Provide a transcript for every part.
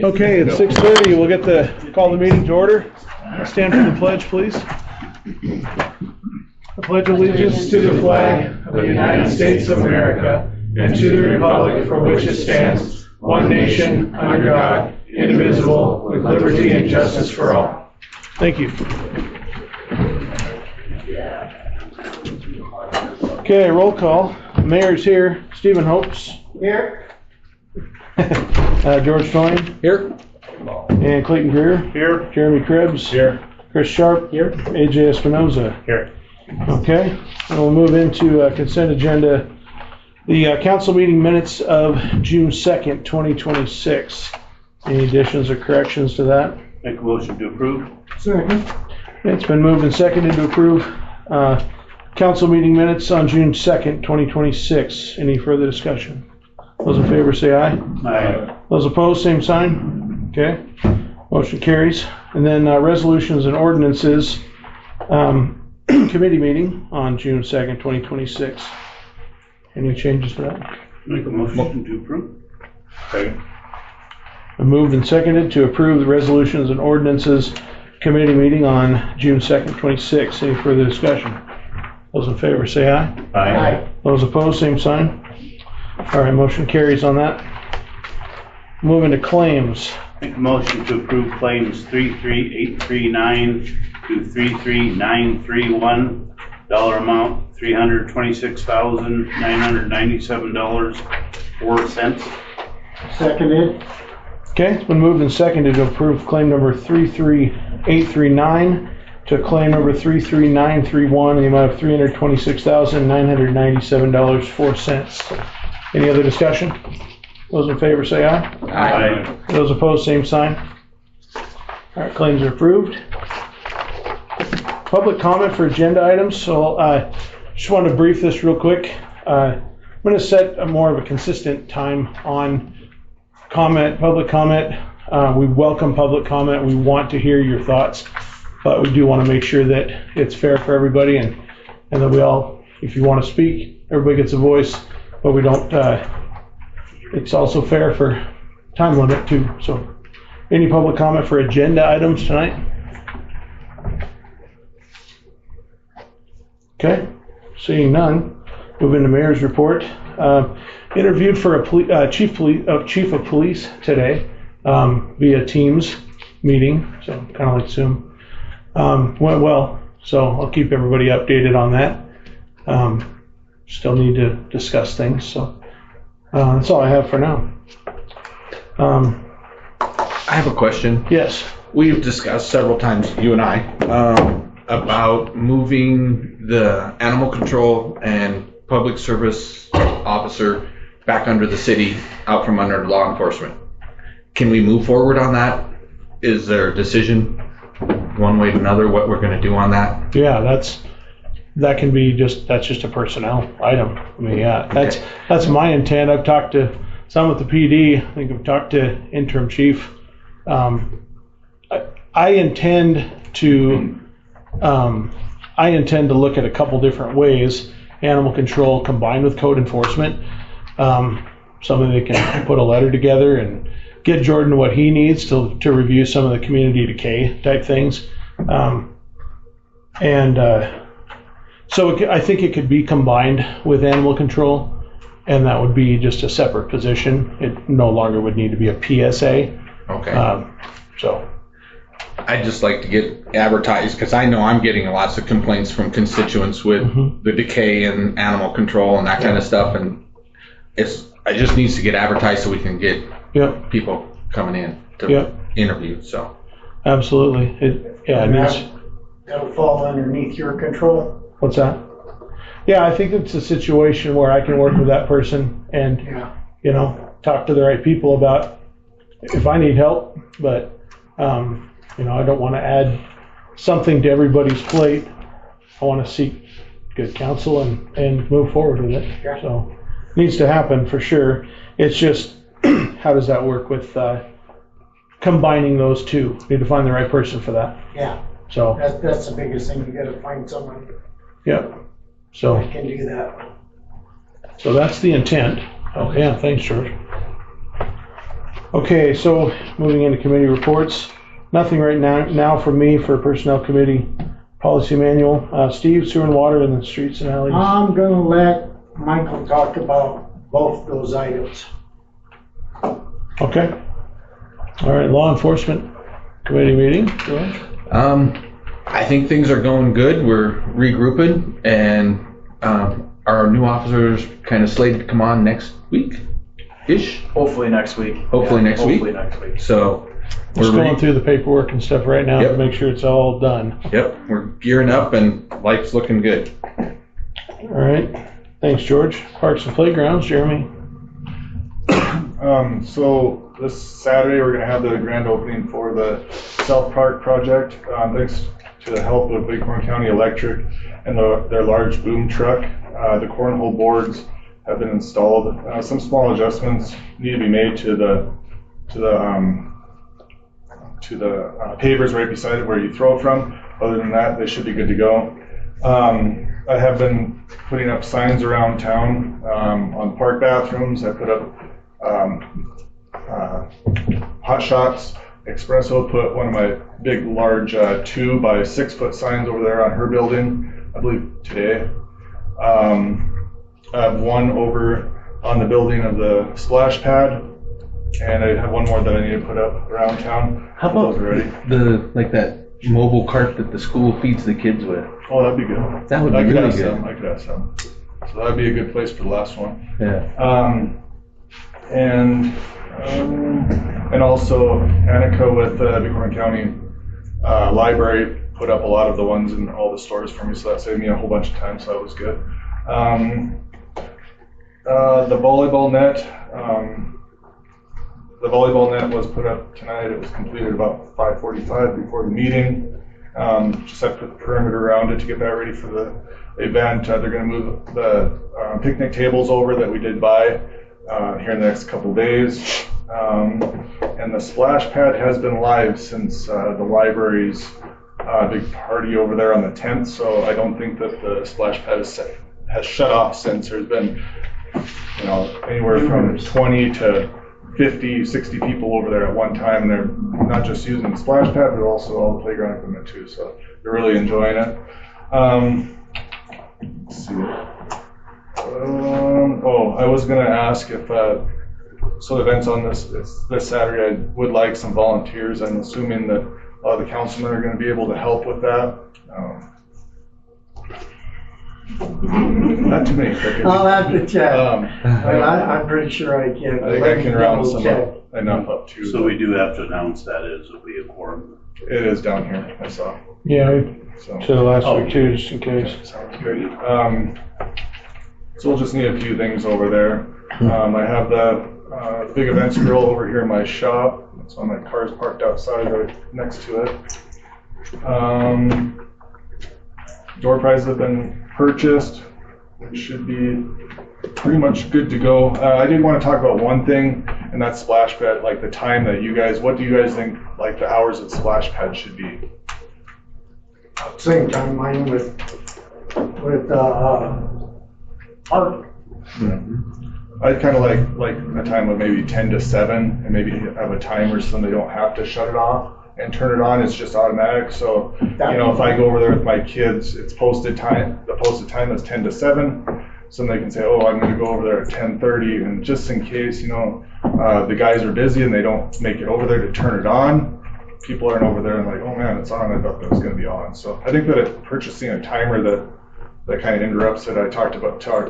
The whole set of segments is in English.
Okay, it's 6:30. We'll call the meeting to order. Stand for the pledge, please. I pledge allegiance to the flag of the United States of America and to the republic for which it stands, one nation, under God, indivisible, with liberty and justice for all. Thank you. Okay, roll call. Mayor's here. Stephen Hopes. Here. George Toyne. Here. And Clayton Greer. Here. Jeremy Cribbs. Here. Chris Sharp. Here. AJ Espinoza. Here. Okay, and we'll move into consent agenda. The council meeting minutes of June 2nd, 2026. Any additions or corrections to that? Make a motion to approve. Second. It's been moved and seconded to approve council meeting minutes on June 2nd, 2026. Any further discussion? Those in favor say aye. Aye. Those opposed, same sign. Okay, motion carries. And then resolutions and ordinances committee meeting on June 2nd, 2026. Any changes to that? Make a motion to approve. Second. Moved and seconded to approve the resolutions and ordinances committee meeting on June 2nd, 2026. Any further discussion? Those in favor say aye. Aye. Those opposed, same sign. All right, motion carries on that. Moving to claims. Make a motion to approve claims 33839 to 33931. Dollar amount $326,997.04. Seconded. Okay, it's been moved and seconded to approve claim number 33839 to claim number 33931 in the amount of $326,997.04. Any other discussion? Those in favor say aye. Aye. Those opposed, same sign. All right, claims are approved. Public comment for agenda items. So I just want to brief this real quick. I'm going to set a more of a consistent time on public comment. We welcome public comment. We want to hear your thoughts, but we do want to make sure that it's fair for everybody and that we all, if you want to speak, everybody gets a voice, but we don't, it's also fair for time limit too. So any public comment for agenda items tonight? Okay, seeing none, move into mayor's report. Interviewed for a chief of police today via Teams meeting, so kind of like Zoom. Went well, so I'll keep everybody updated on that. Still need to discuss things, so that's all I have for now. I have a question. Yes. We've discussed several times, you and I, about moving the animal control and public service officer back under the city, out from under law enforcement. Can we move forward on that? Is there a decision one way or another what we're going to do on that? Yeah, that's just a personnel item. I mean, yeah, that's my intent. I've talked to some with the PD. I think I've talked to interim chief. I intend to look at a couple different ways. Animal control combined with code enforcement. Something that can put a letter together and get Jordan what he needs to review some of the community decay type things. So I think it could be combined with animal control, and that would be just a separate position. It no longer would need to be a PSA. Okay. So I'd just like to get advertised, because I know I'm getting lots of complaints from constituents with the decay and animal control and that kind of stuff, and it just needs to get advertised so we can get people coming in to interview. So absolutely, That'll fall underneath your control. What's that? Yeah, I think it's a situation where I can work with that person and talk to the right people about if I need help, but I don't want to add something to everybody's plate. I want to seek good counsel and move forward with it. So it needs to happen for sure. It's just how does that work with combining those two? You need to find the right person for that. Yeah. So that's the biggest thing. You got to find someone. Yep. So I can do that. So that's the intent. Oh yeah, thanks, George. Okay, so moving into committee reports. Nothing right now from me for Personnel Committee Policy Manual. Steve, sewer and water in the streets and alleys. I'm gonna let Michael talk about both those items. Okay. All right, Law Enforcement Committee meeting. George? I think things are going good. We're regrouping, and our new officers kind of slated to come on next week-ish. Hopefully next week. Hopefully next week. Hopefully next week. So Just going through the paperwork and stuff right now to Yep. make sure it's all done. Yep, we're gearing up, and life's looking good. All right. Thanks, George. Parks and Playgrounds, Jeremy. So this Saturday, we're gonna have the grand opening for the South Park project. Thanks to the help of Bighorn County Electric and their large boom truck. The cornhole boards have been installed. Some small adjustments need to be made to the pavers right beside it where you throw from. Other than that, they should be good to go. I have been putting up signs around town on park bathrooms. I put up Hot Shots. Espresso put one of my big, large 2 by 6 foot signs over there on her building, I believe today. I have one over on the building of the splash pad, and I have one more that I need to put up around town. How about Those are ready. that mobile cart that the school feeds the kids with? Oh, that'd be good. That would be I could really have good. some. I could have some. So that'd be a good place for the last one. Yeah. And also Annika with the Bighorn County Library put up a lot of the ones in all the stores for me, so that saved me a whole bunch of time, so that was good. The volleyball net was put up tonight. It was completed about 5:45 before the meeting. Just have to put the perimeter around it to get that ready for the event. They're going to move the picnic tables over that we did buy here in the next couple days. And the splash pad has been live since the library's big party over there on the 10th, so I don't think that the splash pad has shut off since. There's been, anywhere from 20 to 50, 60 people over there at one time, and they're not just using the splash pad, but also all the playground equipment too, so they're really enjoying it. Let's see. I was gonna ask if, so the event's on this Saturday, I would like some volunteers. I'm assuming that a lot of the councilmen are gonna be able to help with that. Not too many crickets. I'll have to check, Um, but I'm pretty sure I can. I think Let I me can round double some check. enough up too. So we do have to announce that it'll be a quorum. It is down here, I saw, Yeah, we so. said it last week too, just in case. Sounds good. So we'll just need a few things over there. I have the big events grill over here in my shop. That's why my car's parked outside right next to it. Door prizes have been purchased. It should be pretty much good to go. I did want to talk about one thing, and that's splash pad, like the time that what do you guys think, like the hours that splash pad should be? Same time mine with Art. I'd kind of like a time of maybe 10 to 7, and maybe have a timer so they don't have to shut it off and turn it on. It's just automatic. So, if I go over there with my kids, it's posted time. The posted time is 10 to 7. So they can say, oh, I'm going to go over there at 10:30, and just in case, the guys are busy and they don't make it over there to turn it on, people aren't over there and like, oh man, it's on. I thought that was going to be on. So I think that purchasing a timer that kind of interrupts it. I talked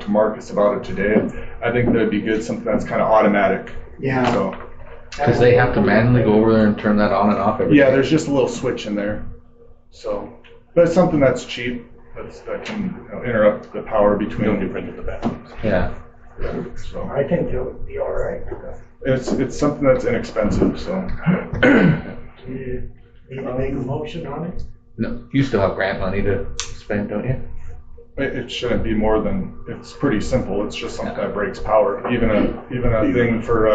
to Marcus about it today. I think that'd be good, something that's kind of automatic. Yeah. So, Because they have to manually go over there and turn that on and off every yeah, day. there's just a little switch in there. So, but it's something that's cheap. That can interrupt the power between. Don't get rid of the bathrooms. Yeah. So I think it would be all right. it's something that's inexpensive. So. Do you need to make a motion on it? No, you still have grant money to spend, don't you? It shouldn't be more than, it's pretty simple. It's just something that breaks power. Even a thing for,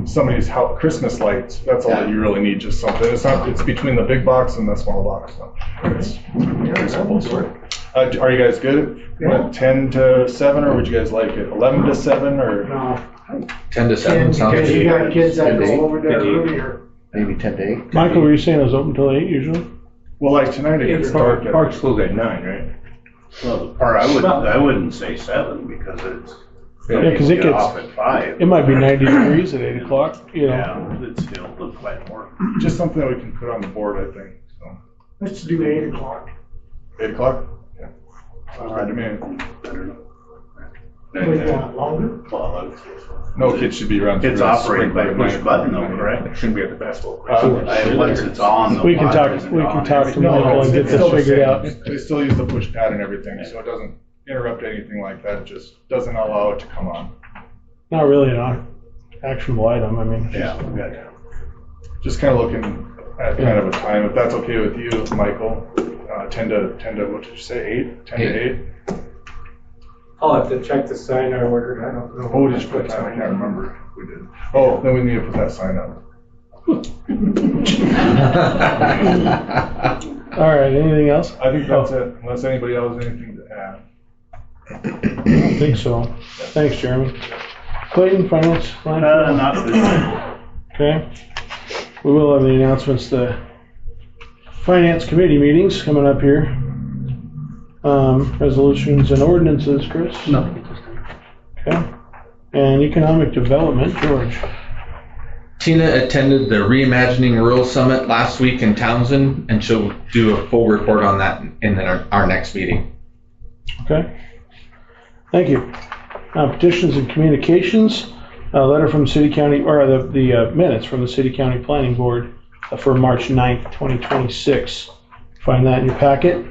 somebody's house, Christmas lights, that's all that you really need, just something. It's between the big box and the small box. So it's pretty simple to work. Are you guys good? Yeah. 10 to 7, or would you guys like it 11 to 7, or? No, 10 to 7 sounds Because you good. got kids that 10 to go 8, over there 10 to 8. earlier. Maybe 10 to 8. Michael, were you saying it was open till 8 usually? Well, like tonight it gets dark. at- Park's closed at 9, right? Well, the part, I wouldn't say 7 because it's. Yeah, 'cause it Get gets- off at 5. It might be 90 degrees at 8 o'clock, you know. Yeah, it's still looks quite warm. Just something that we can put on the board, I think, so. Let's do 8 o'clock. 8 o'clock? Yeah. Sounds good to me. I don't know. We want longer? Well, No kids should be running through. it's a operated by sprinkler push at button night. though, correct? It shouldn't be at the basketball. Once it's on, the We can water talk, isn't we on can talk to it. No, Michael and get it's still this the figured same. out. They still use the push pad and everything, so it doesn't interrupt anything like that, it just doesn't allow it to come on. Not really an actionable item, I mean. Yeah, we got Just kind of looking at kind of a time, if that's okay with you, Michael, 10 to, what did you say, 8? 10 to 8? I'll have to check the sign I ordered, I don't know. Oh, we just put time, I can't remember if we did. Oh, then we need to put that sign up. All right, anything else? I think that's it, unless anybody else has anything to add. I don't think so. Thanks, Jeremy. Clayton, finance, line? Not this. Okay. We will have the announcements, the finance committee meetings coming up here. Resolutions and ordinances, Chris? No. Okay. And economic development, George? Tina attended the Reimagining Rural Summit last week in Townsend, and she'll do a full report on that in our next meeting. Okay. Thank you. Petitions and communications, a letter from City County, or the minutes from the City County Planning Board for March 9th, 2026. Find that in your packet.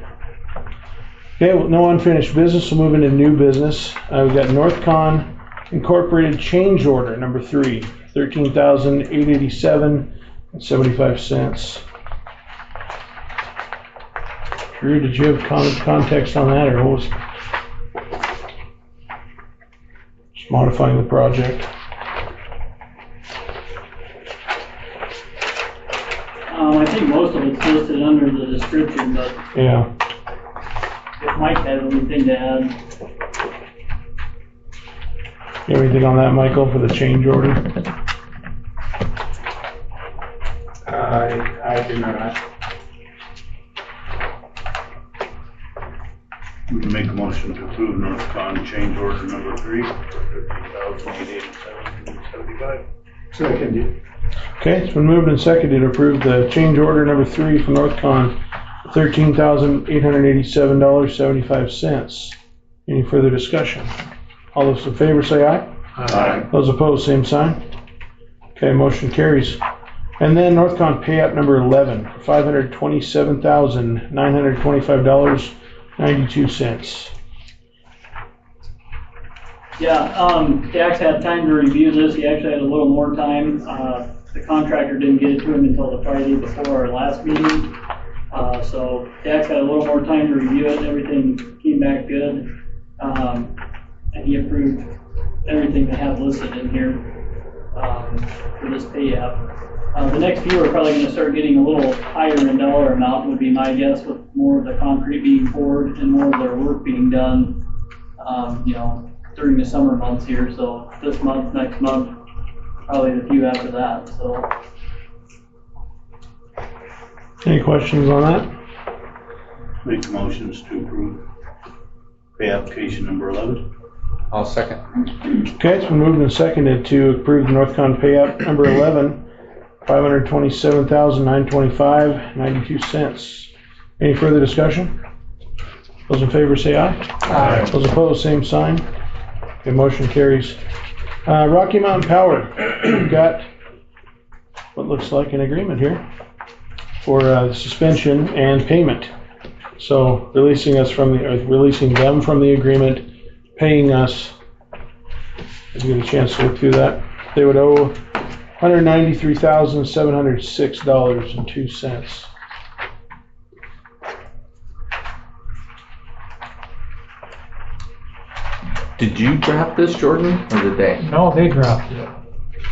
Okay, well, no unfinished business, we'll move into new business. We've got Northcon Incorporated change order number 3, $13,887.75. Drew, did you have context on that, or what was? Just modifying the project. I think most of it's listed under the description, but Yeah. if Mike has anything to add. You have anything on that, Michael, for the change order? I do not. We can make a motion to approve Northcon change order number 3 for $13,887.75. Second. Okay, it's been moved and seconded to approve the change order number 3 for Northcon, $13,887.75. Any further discussion? All those in favor say aye. Aye. Those opposed, same sign. Okay, motion carries. And then Northcon payout number 11 for $527,925.92. Yeah, Dax had time to review this. He actually had a little more time. The contractor didn't get it to him until the Friday before our last meeting. So Dax had a little more time to review it. Everything came back good. And he approved everything they have listed in here for this payout. The next few are probably going to start getting a little higher in dollar amount, would be my guess, with more of the concrete being poured and more of their work being done, during the summer months here. So this month, next month, probably the few after that. So Any questions on that? Make motions to approve pay application number 11. I'll second. Okay, it's been moved and seconded to approve the Northcon payout number 11, $527,925.92. Any further discussion? Those in favor say aye. Aye. Those opposed, same sign. The motion carries. Rocky Mountain Power, we've got what looks like an agreement here for suspension and payment. So releasing them from the agreement, paying us. Did you get a chance to look through that? They would owe $193,706.02. Did you draft this, Jordan, or did they? No, they dropped it,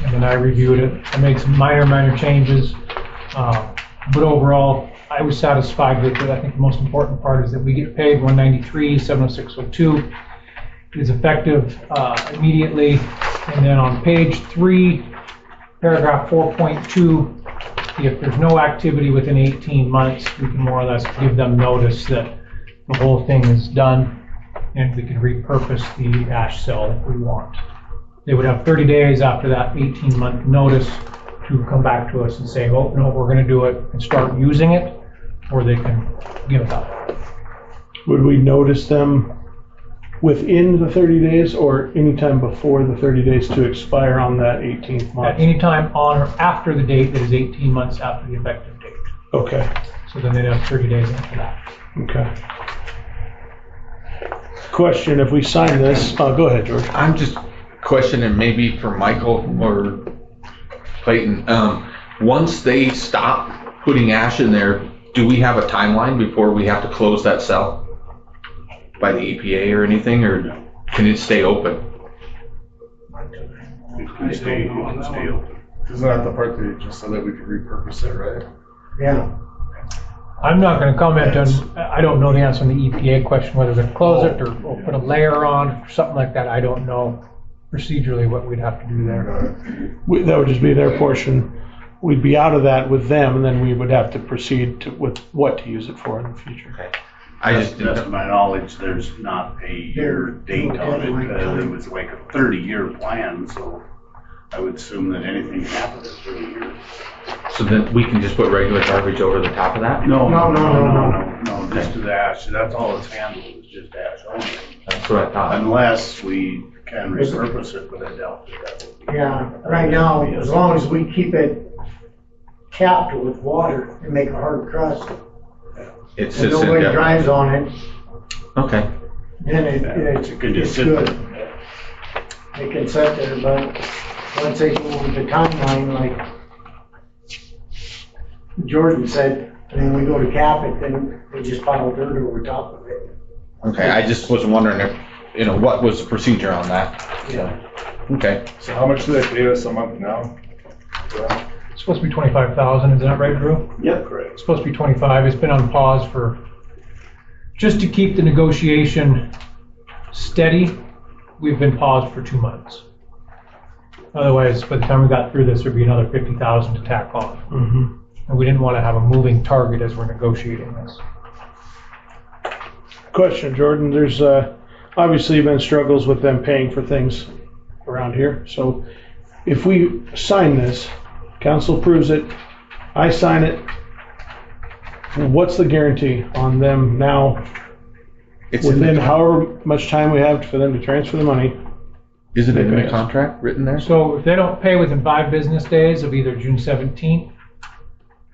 and then I reviewed it. I made some minor changes, but overall, I was satisfied with it. I think the most important part is that we get paid $193,706.02. It is effective immediately. And then on page 3, paragraph 4.2, if there's no activity within 18 months, we can more or less give them notice that the whole thing is done and we can repurpose the ash cell if we want. They would have 30 days after that 18-month notice to come back to us and say, oh, no, we're going to do it and start using it, or they can give it up. Would we notice them within the 30 days or anytime before the 30 days to expire on that 18th At month? any time on or after the date that is 18 months after the effective date. Okay, So then they'd have 30 days after that. okay. Question, if we sign this, go ahead, George. I'm just questioning, maybe for Michael or Clayton, once they stop putting ash in there, do we have a timeline before we have to close that cell by the EPA or anything, or can it stay open? You can stay open. Isn't that the part that you just said that we could repurpose it, right? Yeah, I'm not going to comment on, I don't know the answer on the EPA question, whether they're close it or put a layer on or something like that. I don't know procedurally what we'd have to do there. That would just be their portion. We'd be out of that with them, and then we would have to proceed with what to use it for in the future. I just That's didn't, my knowledge, there's not a year date on it. It was like a 30-year plan, so I would assume that anything can happen in 30 years. so then we can just put regular garbage over the top of that? No, No. just the ash, that's all it's handled, is just ash only. That's what I thought. Unless we can repurpose it, but I doubt that would be. yeah, right now, as long as we keep it capped with water and make a hard crust, It and sits in nobody there. drives on it, Okay. then It could it's just sit good. there. They can sit there, but once they go over the timeline, like Jordan said, and then we go to cap it, then they just pile dirt over top of it. Okay, I just was wondering if, what was the procedure on that? Yeah. Okay. So how much do they pay us a month now? Yeah. It's supposed to be 25,000, is that right, Drew? Yep, correct. It's supposed to be 25. It's been on pause for, just to keep the negotiation steady, we've been paused for 2 months. Otherwise, by the time we got through this, there'd be another 50,000 to tack on. Mm-hmm. And we didn't want to have a moving target as we're negotiating this. Question, Jordan, there's obviously been struggles with them paying for things around here. So if we sign this, council approves it, I sign it, what's the guarantee on them now, It's in within the, however much time we have for them to transfer the money? is it in Okay. the contract written there? So if they don't pay within 5 business days of either June 17th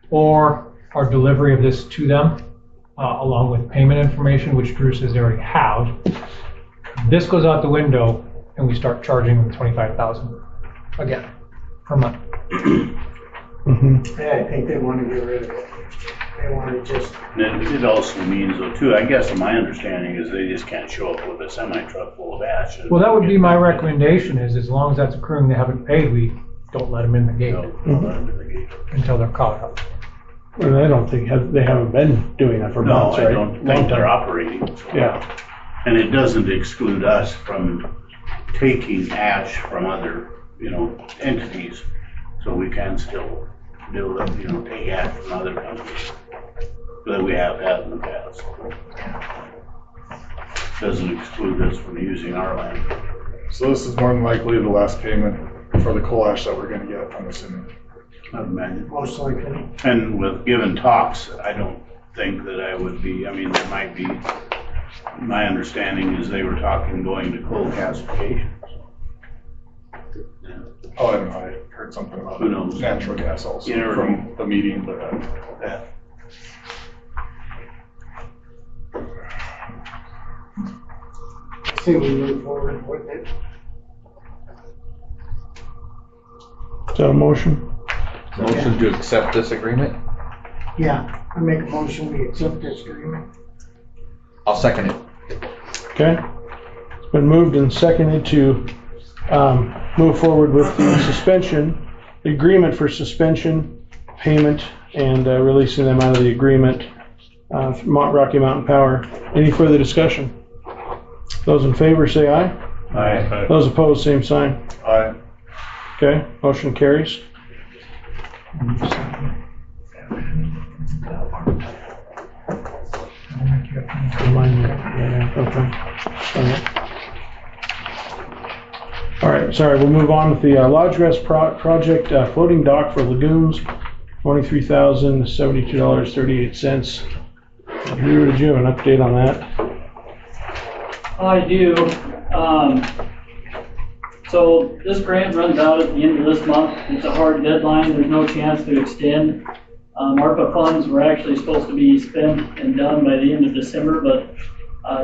or our delivery of this to them, along with payment information, which Drew says they already have, this goes out the window and we start charging them 25,000 again per month. Mm-hmm. Yeah, I think they want to get rid of it. They want to just, And it also means though too, I guess my understanding is they just can't show up with a semi-truck full of ash. Well, that would be my recommendation, is as long as that's accruing, they haven't paid, we don't let them in the gate until they're caught up. And I don't think, they haven't been doing that for No, months, I right? don't Long think they're time. operating. so. Yeah, And it doesn't exclude us from taking ash from other, entities. So we can still do it, take ash from other companies that we have had in the past. Doesn't exclude us from using our land. So this is more than likely the last payment for the coal ash that we're gonna get, I'm assuming. I'd imagine. most likely. And with given talks, I don't think that I would be, there might be, my understanding is they were talking going to coal gasification. Oh, I don't know, I heard something about Who knows? natural gas also You never from the meeting, but Yeah. See, we move forward with it. is that a motion? Motion to accept this agreement? Yeah, I make a motion, we accept this agreement. I'll second it. Okay. It's been moved and seconded to move forward with the suspension, the agreement for suspension, payment, and releasing them out of the agreement, Rocky Mountain Power. Any further discussion? Those in favor say aye. Aye. Those opposed, same sign. Aye. Okay, motion carries. All right, sorry, we'll move on with the Lodgegrass project, floating dock for lagoons, $23,072.38. Drew, did you have an update on that? I do. So this grant runs out at the end of this month. It's a hard deadline. There's no chance to extend. ARPA funds were actually supposed to be spent and done by the end of December, but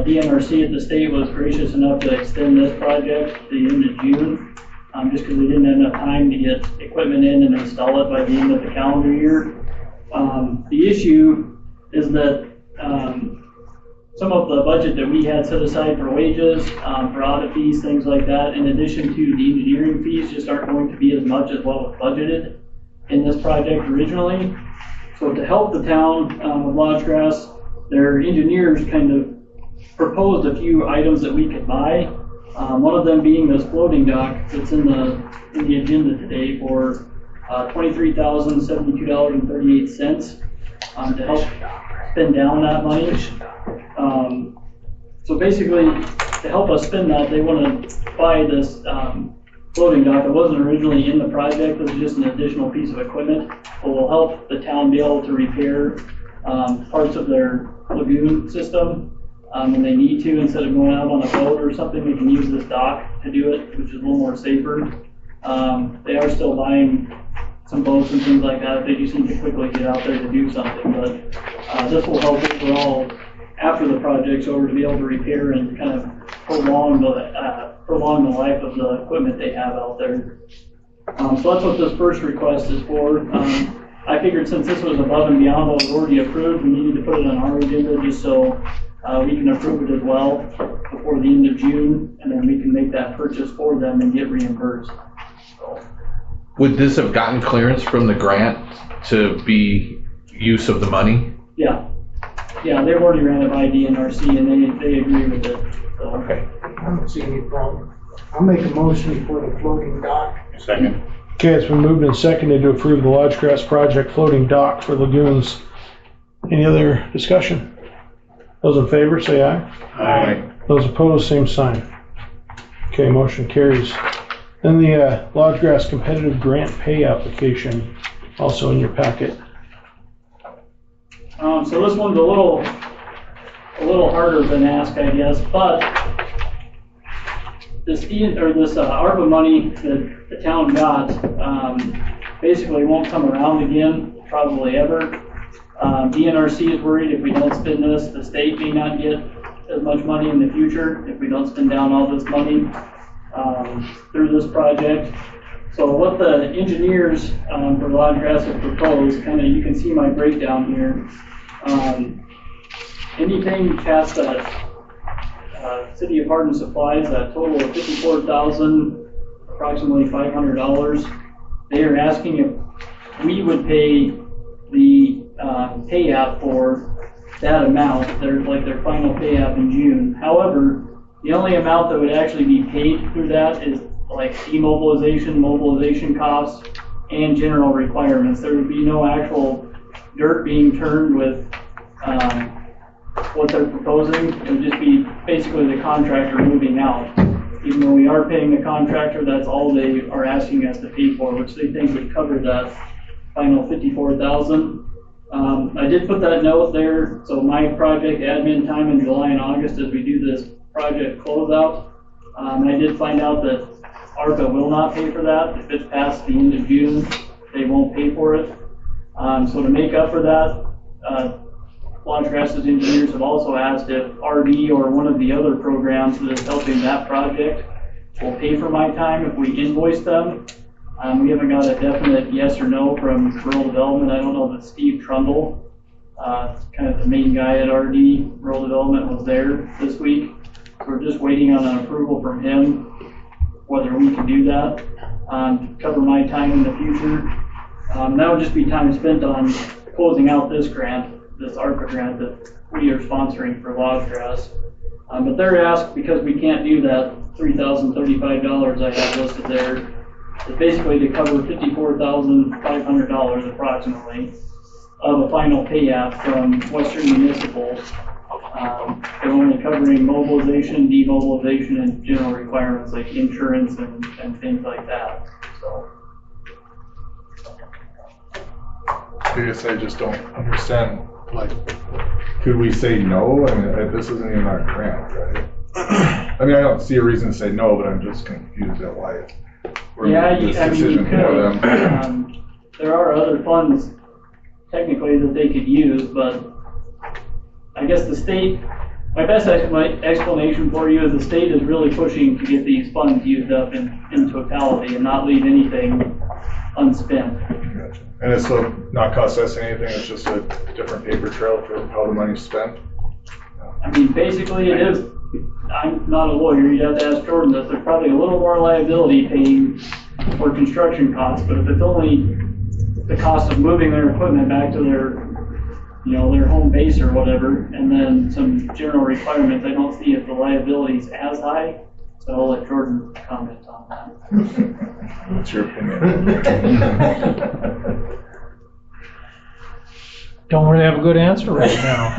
DNRC at the state was gracious enough to extend this project to the end of June, just because they didn't have enough time to get equipment in and install it by the end of the calendar year. The issue is that some of the budget that we had set aside for wages, for audit fees, things like that, in addition to the engineering fees, just aren't going to be as much as what was budgeted in this project originally. So to help the town with Lodgegrass, their engineers kind of proposed a few items that we could buy. One of them being this floating dock that's in the agenda today for $23,072.38 to help spend down that money. So basically, to help us spend that, they want to buy this floating dock. It wasn't originally in the project. It was just an additional piece of equipment that will help the town be able to repair parts of their lagoon system when they need to. Instead of going out on a boat or something, we can use this dock to do it, which is a little more safer. They are still buying some boats and things like that. They just need to quickly get out there to do something. But this will help overall after the project's over to be able to repair and kind of prolong the life of the equipment they have out there. So that's what this first request is for. I figured since this was above and beyond what was already approved, we needed to put it on our agenda just so we can approve it as well before the end of June, and then we can make that purchase for them and get reimbursed. So. Would this have gotten clearance from the grant to be use of the money? Yeah. Yeah, they've already ran it by DNRC and they agree with it. So. Okay. I don't see any problem. I'll make a motion for the floating dock. Second. Okay, it's been moved and seconded to approve the Lodgegrass project floating dock for lagoons. Any other discussion? Those in favor, say aye. Aye. Those opposed, same sign. Okay, motion carries. Then the Lodgegrass competitive grant pay application, also in your packet. So this one's a little harder than ask, I guess, but this ARPA money that the town got basically won't come around again, probably ever. DNRC is worried if we don't spend this, the state may not get as much money in the future if we don't spend down all this money through this project. So what the engineers for Lodgegrass have proposed, kind of you can see my breakdown here. Anything past that City of Hardin supplies, that total of $54,000, approximately $500, they are asking if we would pay the pay app for that amount. They're like their final pay app in June. However, the only amount that would actually be paid through that is like demobilization, mobilization costs, and general requirements. There would be no actual dirt being turned with what they're proposing. It would just be basically the contractor moving out. Even though we are paying the contractor, that's all they are asking us to pay for, which they think would cover that final $54,000. I did put that note there, so my project admin time in July and August as we do this project closeout. I did find out that ARPA will not pay for that. If it's past the end of June, they won't pay for it. So to make up for that, Lodgegrass's engineers have also asked if RD or one of the other programs that is helping that project will pay for my time if we invoice them. We haven't got a definite yes or no from Rural Development. I don't know that Steve Trundle, kind of the main guy at RD, Rural Development, was there this week. So we're just waiting on an approval from him, whether we can do that, to cover my time in the future. That would just be time spent on closing out this grant, this ARPA grant that we are sponsoring for Lodgegrass. But they're asked, because we can't do that $3,035 I have listed there is basically to cover $54,500 approximately of a final payout from Western Municipal. They're only covering mobilization, demobilization, and general requirements like insurance and things like that, so. I guess I just don't understand, like, could we say no? I mean, this isn't even our grant, right? I mean, I don't see a reason to say no, but I'm just confused at why we're making this decision for them. There are other funds technically that they could use, but I guess the state, my best explanation for you is the state is really pushing to get these funds used up in totality and not leave anything unspent. Gotcha. And it's still not cost us anything, it's just a different paper trail for how the money's spent? I mean, basically it is, I'm not a lawyer, you'd have to ask Jordan that there's probably a little more liability paying for construction costs, but if it's only the cost of moving their equipment back to their, their home base or whatever, and then some general requirements, I don't see if the liability is as high, so I'll let Jordan comment on that. What's your opinion? Don't really have a good answer right now.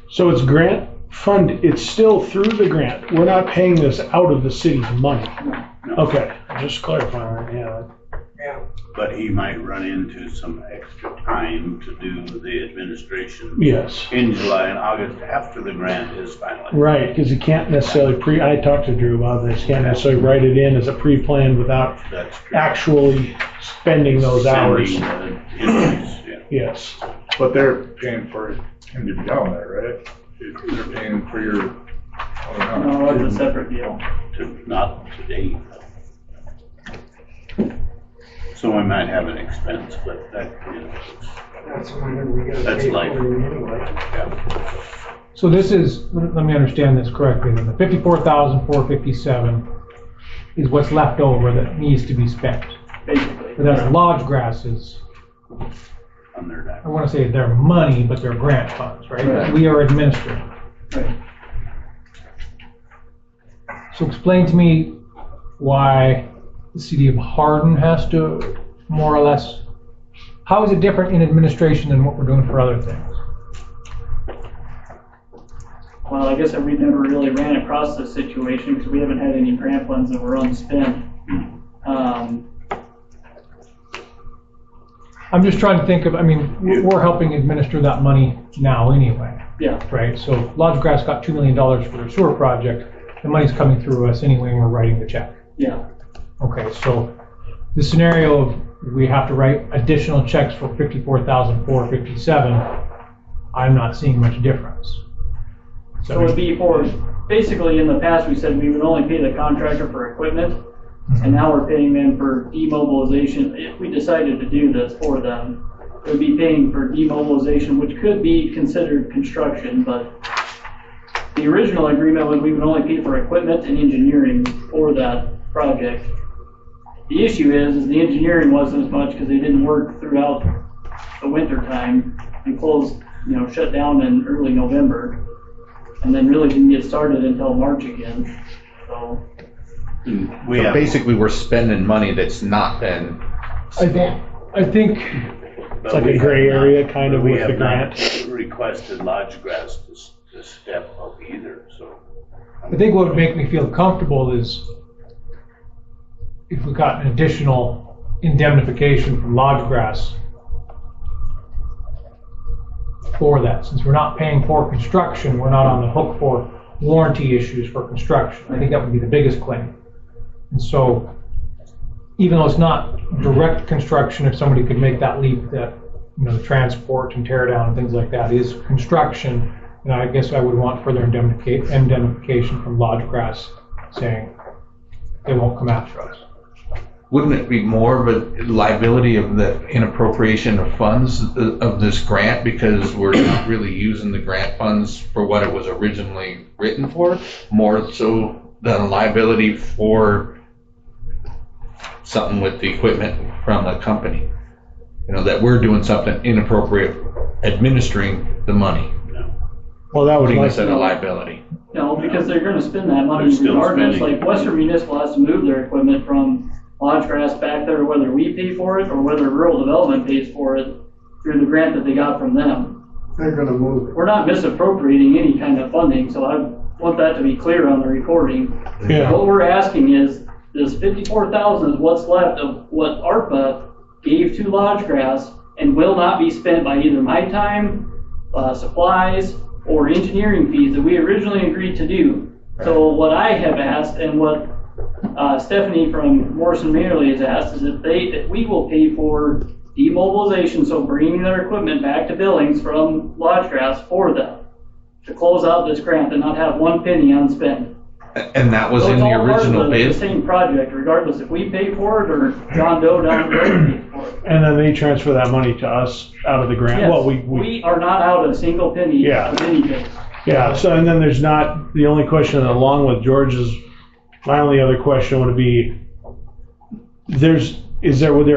So it's grant fund, it's still through the grant. We're not paying this out of the city's money. Okay, just clarifying, yeah. But he might run into some extra time to do the administration. Yes. In July and August after the grant is finalized. Right, because you can't necessarily I talked to Drew about this, can't necessarily write it in as a pre-plan without That's true. actually spending those hours. Sending the invoice, yeah. Yes. But they're paying for him to be down there, right? They're paying for your, No, that's a separate deal. Not today. So we might have an expense, but that, That's whenever we gotta That's pay for life. it anyway. yeah. So this is, let me understand this correctly, then the 54,457 is what's left over that needs to be spent. Basically. But that's Lodge Grass's, On their dime. I want to say their money, but they're grant funds, right? Correct. We are administering. Right. So explain to me why the city of Hardin has to more or less, how is it different in administration than what we're doing for other things? Well, I guess we never really ran across this situation because we haven't had any grant funds that were unspent. I'm just trying to think of, I mean, we're helping administer that money now anyway, Yeah, right? So Lodge Grass got $2 million for their sewer project. The money's coming through us anyway and we're writing the check. yeah. Okay, so the scenario of we have to write additional checks for 54,457, I'm not seeing much difference. So it would be for, basically in the past, we said we would only pay the contractor for equipment. And now we're paying them for demobilization. If we decided to do this for them, we'd be paying for demobilization, which could be considered construction, but the original agreement was we would only pay for equipment and engineering for that project. The issue is the engineering wasn't as much because they didn't work throughout the winter time and closed, shut down in early November, and then really didn't get started until March again, so. We So have, basically, we're spending money that's not been, I think It's like a gray area kind of we with the have not grant. requested Lodge Grass to step up either, so. I think what would make me feel comfortable is if we got an additional indemnification from Lodge Grass for that. Since we're not paying for construction, we're not on the hook for warranty issues for construction. I think that would be the biggest claim. And so, even though it's not direct construction, if somebody could make that leap that, the transport and tear down and things like that is construction, I guess I would want further indemnification from Lodge Grass saying they won't come after us. wouldn't it be more of a liability of the inappropriation of funds of this grant because we're not really using the grant funds for what it was originally written for, more so than a liability for something with the equipment from the company? That we're doing something inappropriate administering the money. Well, that would putting like, us at a liability. No, because they're gonna spend that money They're still regardless, spending. like Western Municipal has to move their equipment from Lodge Grass back there, whether we pay for it or whether rural development pays for it through the grant that they got from them. They're gonna move it. We're not misappropriating any kind of funding, so I want that to be clear on the recording. yeah, What we're asking is, this 54,000 is what's left of what ARPA gave to Lodge Grass and will not be spent by either my time, supplies, or engineering fees that we originally agreed to do. So what I have asked and what Stephanie from Morrison Mayerly has asked is if we will pay for demobilization, so bringing their equipment back to Billings from Lodge Grass for them to close out this grant and not have one penny unspent. And that was So in it's the all part of original the bid? same project, regardless if we pay for it or John Doe down the road pays for it. and then they transfer that money to us out of the grant. Yes, Well, we, we are not out a single penny Yeah. of anything. yeah, so, and then there's not, the only question along with George's, my only other question would be, would there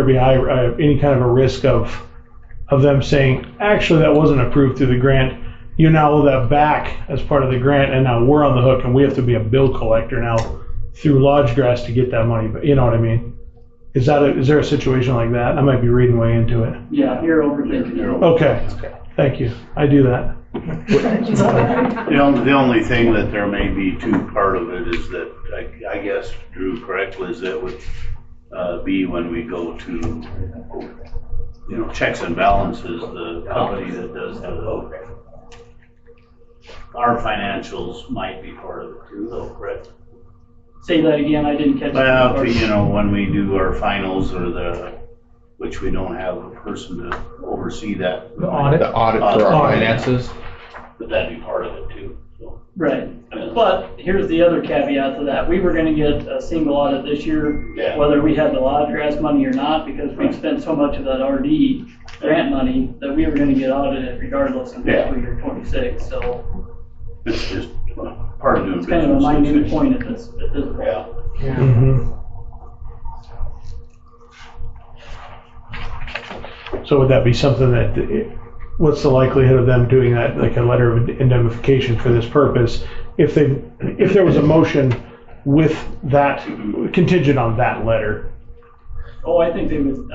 be any kind of a risk of them saying, actually, that wasn't approved through the grant, you now owe that back as part of the grant, and now we're on the hook, and we have to be a bill collector now through Lodge Grass to get that money, but you know what I mean? Is there a situation like that? I might be reading way into it. Yeah, you're overthinking it. Okay, thank you, I do that. The only thing that there may be too part of it is that, I guess Drew correct, was that would be when we go to, checks and balances, the company that does our financials might be part of it too, though, correct? Say that again, I didn't catch Well, that. when we do our finals or which we don't have a person to oversee that. The audit. The audit for our Audit. finances? But that'd be part of it too, so. Right, but here's the other caveat to that, we were gonna get a single audit this year, Yeah. whether we had the Lodge Grass money or not, because we've spent so much of that RD grant money that we were gonna get audited regardless in fiscal year 26, so It's just part of doing it's business. kind of a minute point at this point. Yeah. Mhm. So would that be something that, what's the likelihood of them doing that, like a letter of indemnification for this purpose? If there was a motion with that, contingent on that letter, Oh, I think they would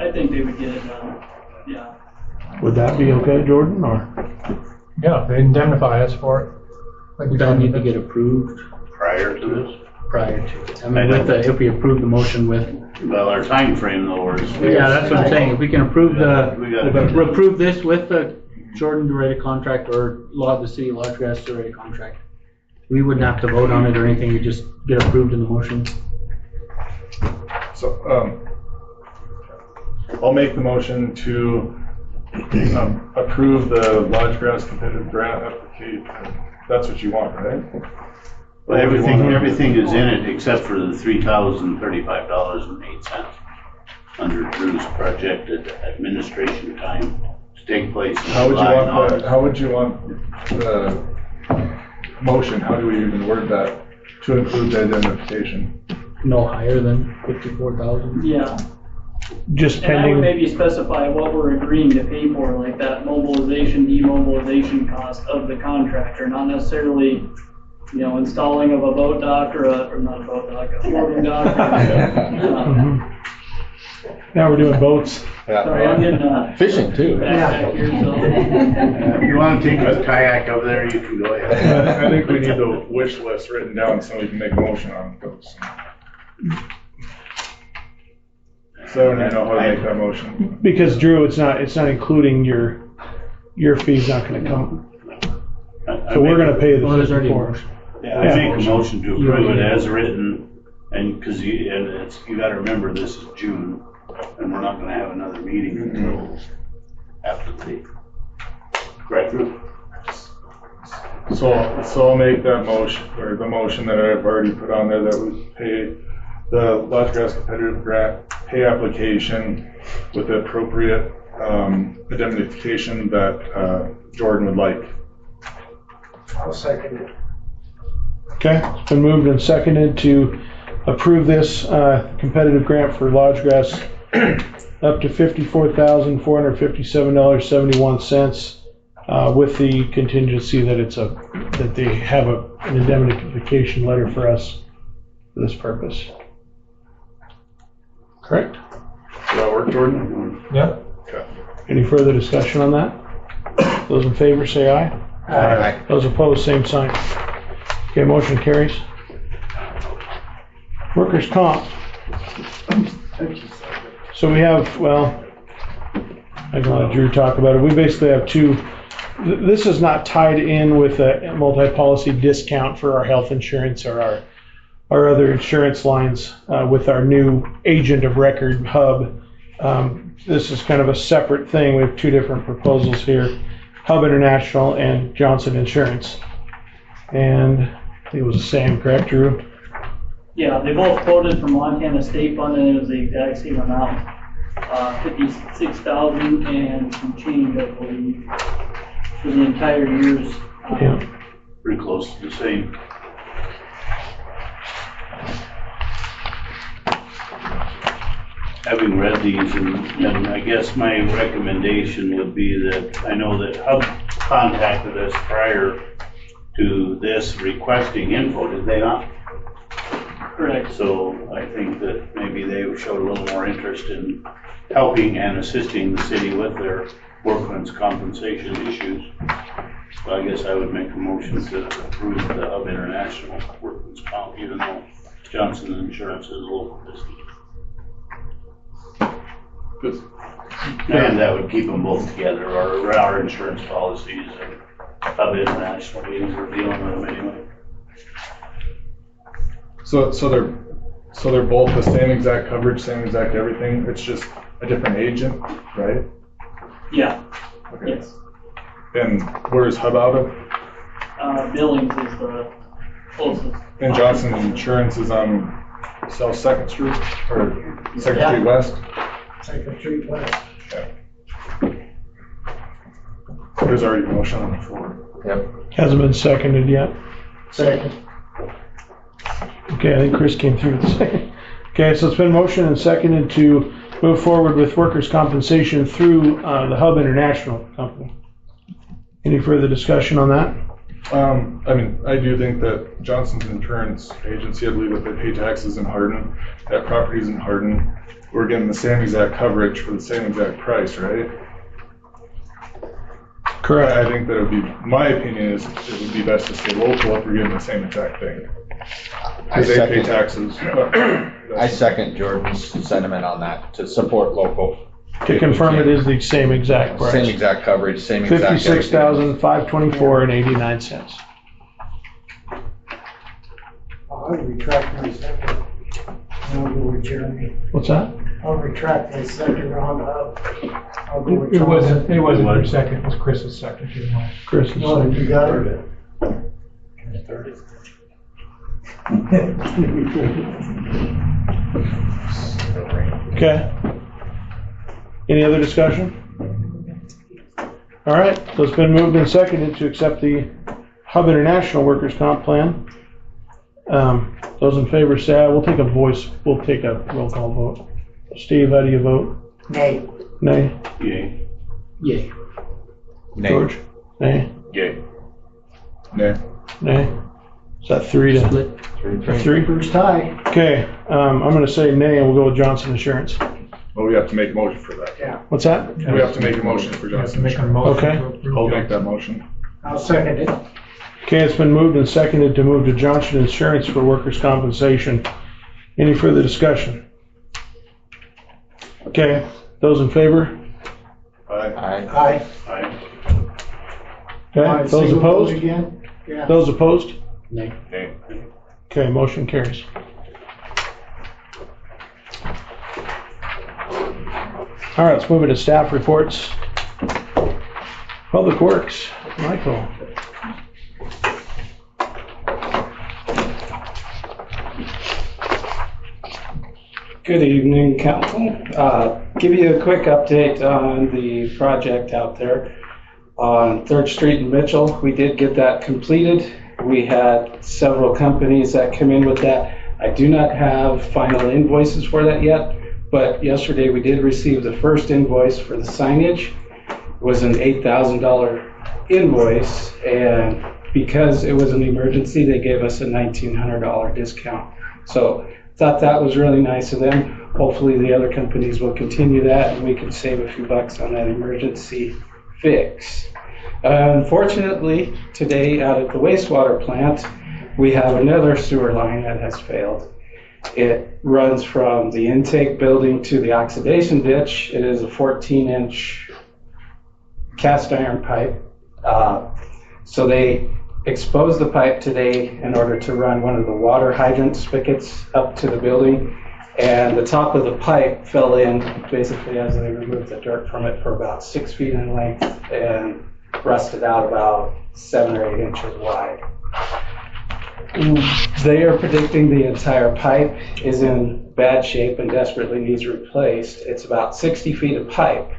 get it done, yeah. would that be okay, Jordan, or? Yeah, they indemnify us for it. Like we Would that done need to with get approved Prior to this, prior to it? I mean, if we approve the motion with, well, our time frame though is. yeah, that's what I'm saying, if we can approve We gotta- approve this with the Jordan to write a contract or the city of Lodge Grass to write a contract. We wouldn't have to vote on it or anything, we just get approved in the motion. So, I'll make the motion to approve the Lodge Grass competitive grant application. That's what you want, right? Well, everything is in it except for the $3,035.08 under Drew's projected administration time to take place in How would you July and want August. how would you want the motion, how do we even word that to include the identification? No higher than 54,000. Yeah, Just and I would pending, maybe specify what we're agreeing to pay for, like that mobilization, demobilization cost of the contractor, not necessarily, installing of a boat dock or not a boat dock, a floating dock. now we're doing boats. Sorry, I'm getting, Fishing too. back here, so. If you want to take a kayak over there, you can go ahead. I think we need the wish list written down so we can make a motion on those. So I know how to make that motion. Because Drew, it's not including your fee's not gonna come, so we're gonna pay the Well, there's already a 54. motion. Yeah, I make a motion to approve it as written, and because you gotta remember, this is June, and we're not gonna have another meeting until after the, correct, Drew? So I'll make that motion, or the motion that I've already put on there, that we pay the Lodge Grass competitive grant pay application with the appropriate indemnification that Jordan would like. I'll second it. Okay, it's been moved and seconded to approve this competitive grant for Lodge Grass up to $54,457.71 with the contingency that that they have an indemnification letter for us for this purpose. Correct? Does that work, Jordan? Yep. Okay. Any further discussion on that? Those in favor say aye. Aye. Those opposed, same sign. Okay, motion carries. Workers' comp. So we have, well, I can let Drew talk about it. We basically have two. This is not tied in with a multi-policy discount for our health insurance or our other insurance lines with our new agent of record hub. This is kind of a separate thing. We have two different proposals here, Hub International and Johnson Insurance. And I think it was the same, correct, Drew? Yeah, they both quoted from Montana State Fund, and it was the exact same amount, 56,000 and some change, I believe, for the entire year's. Yeah. Pretty close to the same. Having read these, and I guess my recommendation would be that, I know that Hub contacted us prior to this requesting info, did they not? Correct. So I think that maybe they showed a little more interest in helping and assisting the city with their workman's compensation issues. So I guess I would make a motion to approve the Hub International workman's comp, even though Johnson Insurance is a local business. Good. And that would keep them both together, or our insurance policies and Hub International meetings, we're dealing with them anyway. So they're both the same exact coverage, same exact everything, it's just a different agent, right? Yeah, Okay. yes. And where's Hub out of? Billings is the closest. And Johnson Insurance is on South Second Street, or Second Yeah. Street West? Second Street West. Okay. There's already a motion on the floor. Yep. Hasn't been seconded yet. Second. Okay, I think Chris came through with the second. Okay, so it's been motioned and seconded to move forward with workers' compensation through the Hub International Company. Any further discussion on that? I mean, I do think that Johnson's Insurance Agency, I believe that they pay taxes in Hardin, that property's in Hardin. We're getting the same exact coverage for the same exact price, right? Correct. I think that it would be, my opinion is, it would be best to stay local if we're getting the same exact thing. Because they pay taxes. I second Jordan's sentiment on that, to support local. To confirm, it is the same exact price. Same exact coverage, same exact everything. $56,524.89. I'll retract my second. I'll go with Jeremy. What's that? I'll retract my second on the Hub. I'll go with It Johnson. wasn't your second, it was Chris's second. Chris is No, you got it. Okay. Any other discussion? All right, so it's been moved and seconded to accept the Hub International Workers' Comp Plan. Those in favor say aye. We'll take a roll call vote. Steve, how do you vote? Nay. Nay? Yay. Yay. Nay. George? Nay? Yay. Nay. Nay? Is that 3 to? Split. 3? First tie. Okay, I'm gonna say nay and we'll go with Johnson Insurance. Well, we have to make a motion for that. Yeah. What's that? We have to make a motion for You have to Johnson make a Insurance. motion Okay. to approve. I'll make that motion. I'll second it. Okay, it's been moved and seconded to move to Johnson Insurance for workers' compensation. Any further discussion? Okay, those in favor? Aye. Aye. Aye. Okay, those Single vote opposed? again? Yeah. Those opposed? Nay. Nay. Okay, motion carries. All right, let's move into staff reports. Public Works, Michael. Good evening, council. Give you a quick update on the project out there on 3rd Street in Mitchell. We did get that completed. We had several companies that come in with that. I do not have final invoices for that yet, but yesterday we did receive the first invoice for the signage. It was an $8,000 invoice, and because it was an emergency, they gave us a $1,900 discount. So thought that was really nice of them. Hopefully the other companies will continue that and we can save a few bucks on that emergency fix. Unfortunately, today out at the wastewater plant, we have another sewer line that has failed. It runs from the intake building to the oxidation ditch. It is a 14-inch cast iron pipe. So they exposed the pipe today in order to run one of the water hydrant spigots up to the building. And the top of the pipe fell in basically as they removed the dirt from it for about 6 feet in length and rusted out about 7 or 8 inches wide. They are predicting the entire pipe is in bad shape and desperately needs replaced. It's about 60 feet of pipe.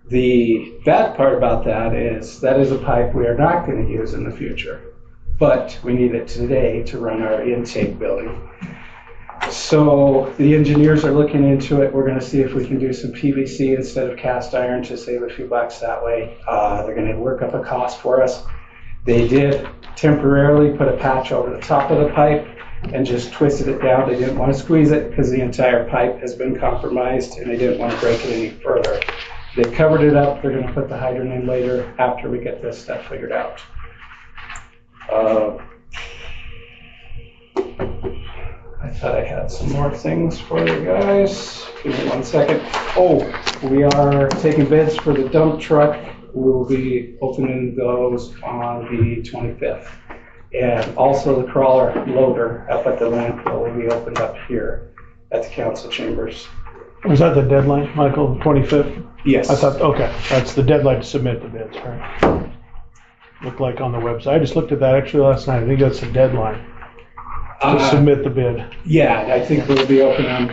The bad part about that is a pipe we are not going to use in the future, but we need it today to run our intake building. So the engineers are looking into it. We're going to see if we can do some PVC instead of cast iron to save a few bucks that way. They're going to work up a cost for us. They did temporarily put a patch over the top of the pipe and just twisted it down. They didn't want to squeeze it because the entire pipe has been compromised and they didn't want to break it any further. They covered it up. They're going to put the hydrant in later after we get this stuff figured out. I thought I had some more things for you guys. Give me 1 second. Oh, we are taking bids for the dump truck. We will be opening those on the 25th. And also the crawler loader up at the landfill will be opened up here at the council chambers. Was that the deadline, Michael, 25th? Yes. I thought, okay, that's the deadline to submit the bids, right? Looked like on the website. I just looked at that actually last night. I think that's the deadline to submit the bid. Yeah, I think we'll be open on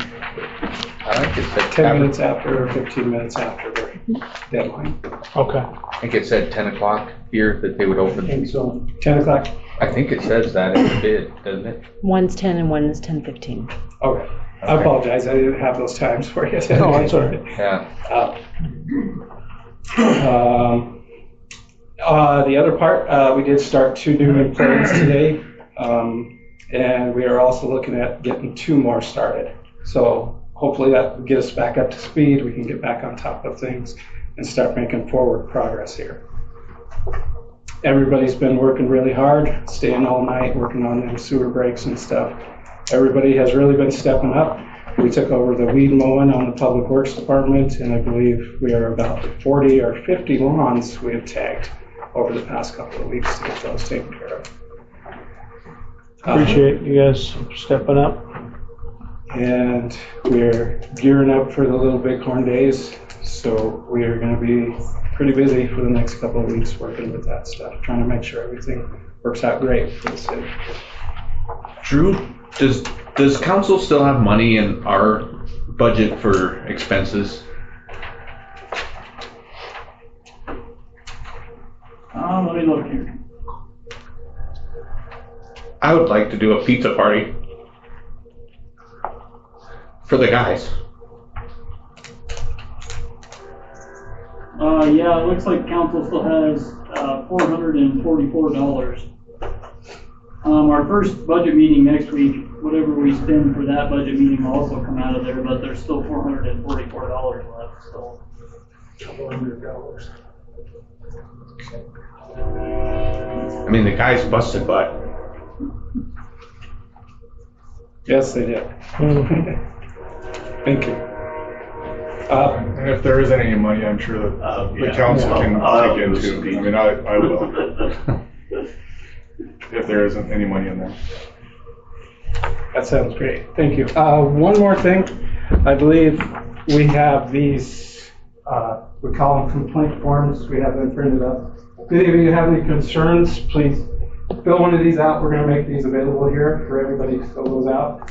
I think it said 10 minutes after or 15 minutes after the deadline. Okay. I think it said 10 o'clock here that they would I open. think so. 10 o'clock? I think it says that in the bid, doesn't it? One's 10 and one is 10:15. Okay. I apologize. I didn't have those times for you. No, that's all right. Yeah. The other part, we did start 2 new employees today. And we are also looking at getting 2 more started. So hopefully that will get us back up to speed. We can get back on top of things and start making forward progress here. Everybody's been working really hard, staying all night, working on them sewer breaks and stuff. Everybody has really been stepping up. We took over the weed mowing on the Public Works Department, and I believe we are about 40 or 50 lawns we have tagged over the past couple of weeks to get those taken care of. Appreciate you guys stepping up. And we're gearing up for the Little Bighorn Days, so we are going to be pretty busy for the next couple of weeks working with that stuff, trying to make sure everything works out great for the city. Drew, does council still have money in our budget for expenses? Let me look here. I would like to do a pizza party for the guys. Yeah, it looks like council still has $444. Our first budget meeting next week, whatever we spend for that budget meeting will also come out of there, but there's still $444 left, so. $100. I mean, the guys busted butt. Yes, they did. Thank you. And if there isn't any money, I'm sure that the council can I'll take do into, I mean, I will, if there isn't any money in there. That sounds great. Thank you. One more thing. I believe we have these, we call them complaint forms. We have them printed up. If any of you have any concerns, please fill one of these out. We're going to make these available here for everybody to fill those out.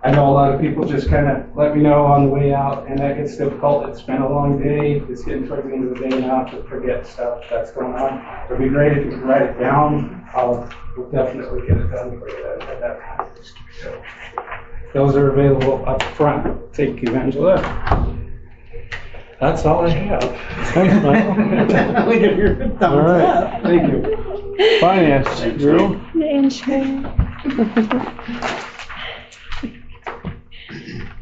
I know a lot of people just kind of let me know on the way out, and that gets difficult. It's been a long day. It's getting towards the end of the day now to forget stuff that's going on. It would be great if you could write it down. We'll definitely get it done for you at that time. So, those are available up front. Thank you, Angela. That's all I have. Thanks, Mike. We give your thumbs All right. up. Thank you. Finance, Drew?